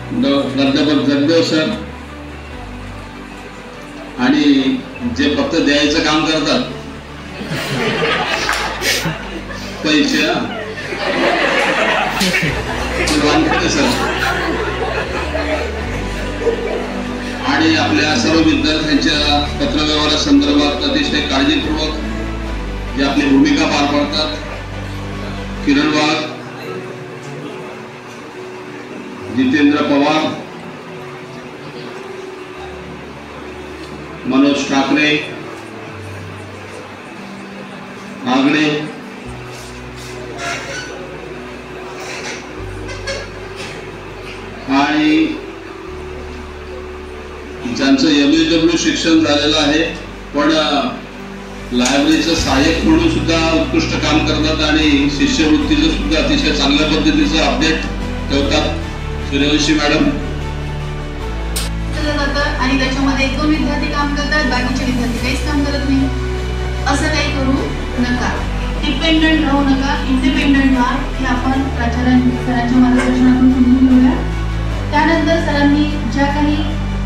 प्राध्यापक जगदेव सर आणि जे फक्त द्यायचं काम करतात पैसे सर आणि आपल्या सर्व विद्यार्थ्यांच्या पत्रव्यवहारासंदर्भात अतिशय काळजीपूर्वक जे आपली भूमिका पार पाडतात किरण वाघ, जितेंद्र पवार, मनोज ठाकरे, आगणे, आणि ज्यांचं MSW शिक्षण झालेलं आहे पण लायब्ररीचं सहाय्यक म्हणून सुद्धा उत्कृष्ट काम करतात आणि शिष्यवृत्तीचं सुद्धा अतिशय चांगल्या पद्धतीचं अपडेट ठेवतात सूर्यवंशी मॅडम. आणि त्याच्यामध्ये 1-2 विद्यार्थी काम करतात, बाकीचे विद्यार्थी काहीच काम करत नाही. असं काही करू नका. डिपेंडंट राहू नका, इंडिपेंडंट व्हा. हे आपण सरांच्या मार्गदर्शनातून समजून घेऊया. त्यानंतर सरांनी ज्या काही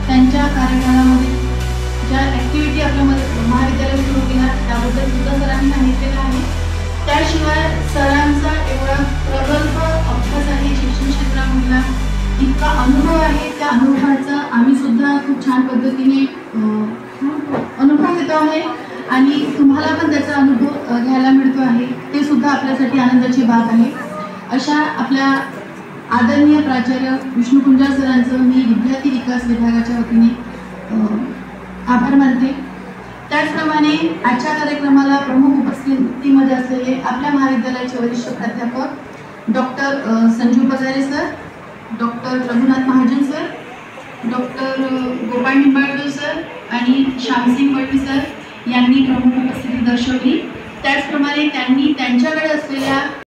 त्यांच्या कार्यकाळामध्ये ज्या ऍक्टिव्हिटी आपल्या महाविद्यालयात सुरू केल्या त्याबद्दल सुद्धा सरांनी सांगितलेलं आहे. त्याशिवाय सरांचा एवढा प्रगल्भ अभ्यास आहे, शिक्षण क्षेत्रामधला इतका अनुभव आहे, त्या अनुभवाचा आम्ही सुद्धा खूप छान पद्धतीने अनुभव घेतो आहे आणि तुम्हाला पण त्याचा अनुभव घ्यायला मिळतो आहे. ते सुद्धा आपल्यासाठी आनंदाची बाब आहे. अशा आपल्या आदरणीय प्राचार्य विष्णुकुंजार सरांचं मी विद्यार्थी विकास विभागाच्या वतीने आभार मानते. त्याचप्रमाणे आजच्या कार्यक्रमाला प्रमुख उपस्थितीमध्ये असलेले आपल्या महाविद्यालयाचे वरिष्ठ प्राध्यापक doctor Sanju Pagare sir, doctor Raghunath Mahajan sir, doctor Gopal Nimbalkar sir आणि श्यामसिंग पटवी सर यांनी प्रमुख उपस्थिती दर्शवली. त्याचप्रमाणे त्यांनी त्यांच्याकडे असलेल्या